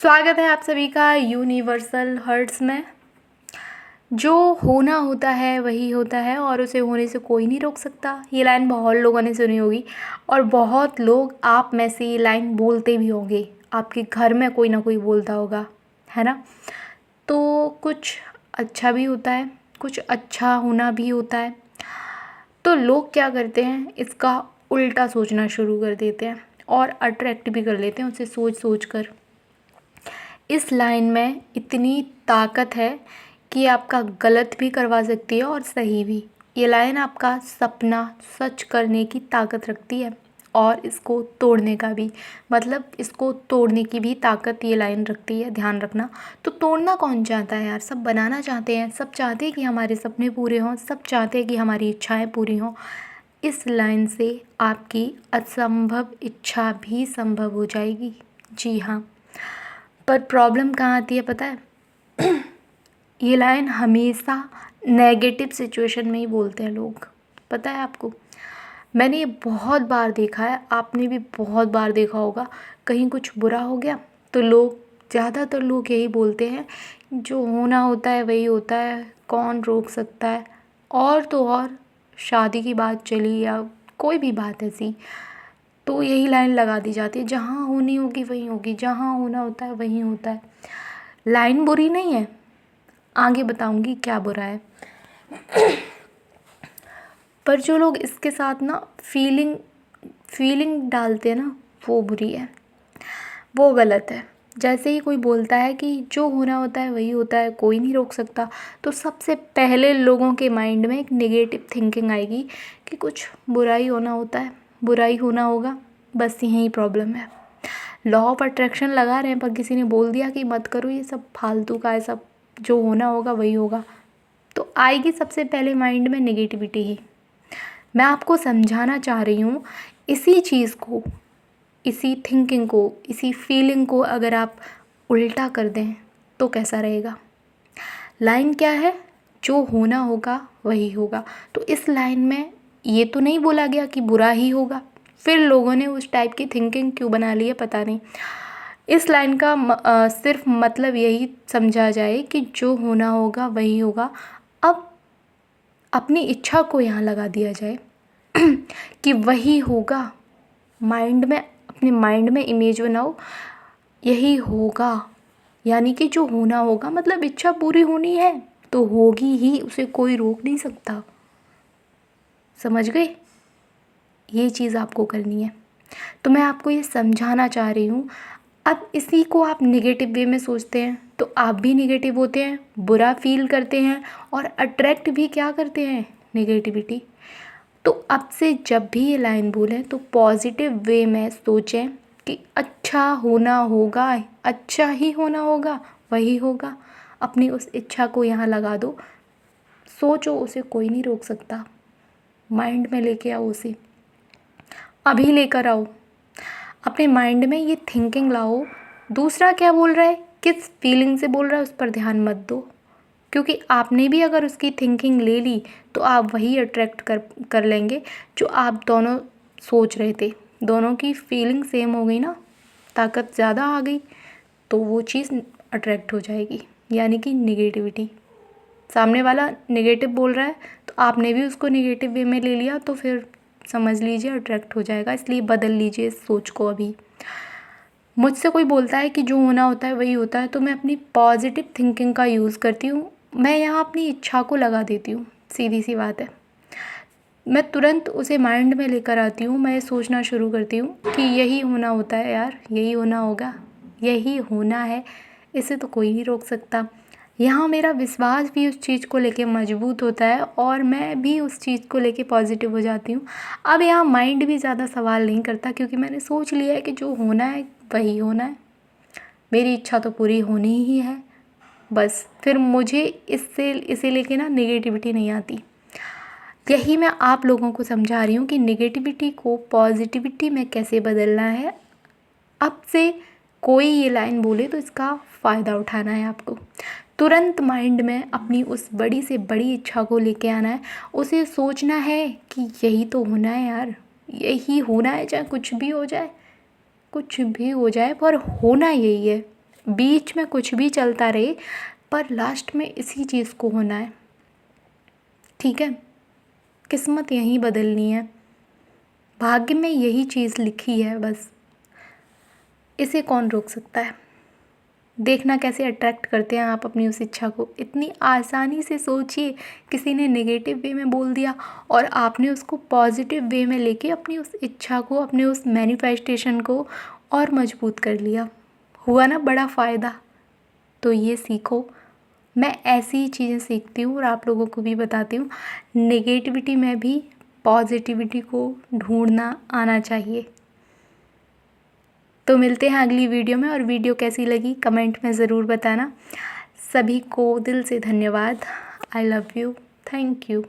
स्वागत है आप सभी का यूनिवर्सल हर्ट्स में। जो होना होता है वही होता है और उसे होने से कोई नहीं रोक सकता। ये लाइन बहुत लोगों ने सुनी होगी और बहुत लोग आप में से ये लाइन बोलते भी होंगे। आपके घर में कोई ना कोई बोलता होगा, है ना। तो कुछ अच्छा भी होता है, कुछ अच्छा होना भी होता है। तो लोग क्या करते हैं, इसका उल्टा सोचना शुरू कर देते हैं और अट्रैक्ट भी कर लेते हैं उसे सोच सोच कर। इस लाइन में इतनी ताकत है कि आपका गलत भी करवा सकती है और सही भी। ये लाइन आपका सपना सच करने की ताकत रखती है और इसको तोड़ने का भी, मतलब इसको तोड़ने की भी ताकत ये लाइन रखती है, ध्यान रखना। तो तोड़ना कौन चाहता है यार, सब बनाना चाहते हैं, सब चाहते हैं कि हमारे सपने पूरे हों, सब चाहते हैं कि हमारी इच्छाएं पूरी हों। इस लाइन से आपकी असंभव इच्छा भी संभव हो जाएगी। जी हाँ, पर प्रॉब्लम कहाँ आती है पता है? ये लाइन हमेशा नेगेटिव सिचुएशन में ही बोलते हैं लोग, पता है आपको। मैंने ये बहुत बार देखा है, आपने भी बहुत बार देखा होगा। कहीं कुछ बुरा हो गया तो लोग, ज़्यादातर लोग यही बोलते हैं, जो होना होता है वही होता है, कौन रोक सकता है। और तो और शादी की बात चली या कोई भी बात ऐसी, तो यही लाइन लगा दी जाती है, जहाँ होनी होगी वहीं होगी, जहाँ होना होता है वहीं होता है। लाइन बुरी नहीं है, आगे बताऊंगी क्या बुरा है। पर जो लोग इसके साथ ना फीलिंग डालते हैं ना, वो बुरी है, वो गलत है। जैसे ही कोई बोलता है कि जो होना होता है वही होता है, कोई नहीं रोक सकता, तो सबसे पहले लोगों के माइंड में एक नेगेटिव थिंकिंग आएगी कि कुछ बुरा ही होना होता है, बुरा ही होना होगा, बस यही प्रॉब्लम है। लॉ ऑफ अट्रैक्शन लगा रहे हैं पर किसी ने बोल दिया कि मत करो, ये सब फालतू का है, सब जो होना होगा वही होगा, तो आएगी सबसे पहले माइंड में नेगेटिविटी ही। मैं आपको समझाना चाह रही हूँ, इसी चीज़ को, इसी थिंकिंग को, इसी फीलिंग को अगर आप उल्टा कर दें तो कैसा रहेगा। लाइन क्या है, जो होना होगा वही होगा। तो इस लाइन में ये तो नहीं बोला गया कि बुरा ही होगा, फिर लोगों ने उस टाइप की थिंकिंग क्यों बना ली है पता नहीं। इस लाइन का सिर्फ मतलब यही समझा जाए कि जो होना होगा वही होगा। अब अपनी इच्छा को यहाँ लगा दिया जाए कि वही होगा। माइंड में, अपने माइंड में इमेज बनाओ, यही होगा, यानी कि जो होना होगा, मतलब इच्छा पूरी होनी है तो होगी ही, उसे कोई रोक नहीं सकता। समझ गए? ये चीज़ आपको करनी है। तो मैं आपको ये समझाना चाह रही हूँ। अब इसी को आप नेगेटिव वे में सोचते हैं तो आप भी नेगेटिव होते हैं, बुरा फील करते हैं और अट्रैक्ट भी क्या करते हैं, नेगेटिविटी। तो अब से जब भी ये लाइन बोलें तो पॉजिटिव वे में सोचें कि अच्छा होना होगा, अच्छा ही होना होगा, वही होगा। अपनी उस इच्छा को यहाँ लगा दो, सोचो, उसे कोई नहीं रोक सकता। माइंड में लेके आओ उसे, अभी लेकर आओ, अपने माइंड में ये थिंकिंग लाओ। दूसरा क्या बोल रहा है, किस फीलिंग से बोल रहा है, उस पर ध्यान मत दो, क्योंकि आपने भी अगर उसकी थिंकिंग ले ली तो आप वही अट्रैक्ट कर लेंगे जो आप दोनों सोच रहे थे। दोनों की फीलिंग सेम हो गई ना, ताकत ज़्यादा आ गई, तो वो चीज़ अट्रैक्ट हो जाएगी, यानी कि निगेटिविटी। सामने वाला नेगेटिव बोल रहा है तो आपने भी उसको नेगेटिव वे में ले लिया, तो फिर समझ लीजिए अट्रैक्ट हो जाएगा। इसलिए बदल लीजिए इस सोच को अभी। मुझसे कोई बोलता है कि जो होना होता है वही होता है, तो मैं अपनी पॉजिटिव थिंकिंग का यूज़ करती हूँ। मैं यहाँ अपनी इच्छा को लगा देती हूँ, सीधी सी बात है। मैं तुरंत उसे माइंड में लेकर आती हूँ, मैं सोचना शुरू करती हूँ कि यही होना होता है यार, यही होना होगा, यही होना है, इसे तो कोई नहीं रोक सकता। यहाँ मेरा विश्वास भी उस चीज़ को लेके मजबूत होता है और मैं भी उस चीज़ को लेके पॉजिटिव हो जाती हूँ। अब यहाँ माइंड भी ज़्यादा सवाल नहीं करता, क्योंकि मैंने सोच लिया है कि जो होना है वही होना है, मेरी इच्छा तो पूरी होनी ही है। बस फिर मुझे इसे लेके ना नेगेटिविटी नहीं आती। यही मैं आप लोगों को समझा रही हूँ कि नेगेटिविटी को पॉजिटिविटी में कैसे बदलना है। अब से कोई ये लाइन बोले तो इसका फ़ायदा उठाना है आपको। तुरंत माइंड में अपनी उस बड़ी से बड़ी इच्छा को लेके आना है, उसे सोचना है कि यही तो होना है यार, यही होना है, चाहे कुछ भी हो जाए, कुछ भी हो जाए, पर होना यही है। बीच में कुछ भी चलता रहे पर लास्ट में इसी चीज़ को होना है। ठीक है, किस्मत यहीं बदलनी है, भाग्य में यही चीज़ लिखी है बस। इसे कौन रोक सकता है। देखना कैसे अट्रैक्ट करते हैं आप अपनी उस इच्छा को। इतनी आसानी से सोचिए, किसी ने नेगेटिव वे में बोल दिया और आपने उसको पॉजिटिव वे में लेके अपनी उस इच्छा को, अपने उस मैनिफेस्टेशन को और मजबूत कर लिया। हुआ ना बड़ा फ़ायदा। तो ये सीखो, मैं ऐसी ही चीज़ें सीखती हूँ और आप लोगों को भी बताती हूँ। नेगेटिविटी में भी पॉजिटिविटी को ढूंढना आना चाहिए। तो मिलते हैं अगली वीडियो में, और वीडियो कैसी लगी कमेंट में ज़रूर बताना। सभी को दिल से धन्यवाद। I love you. Thank you.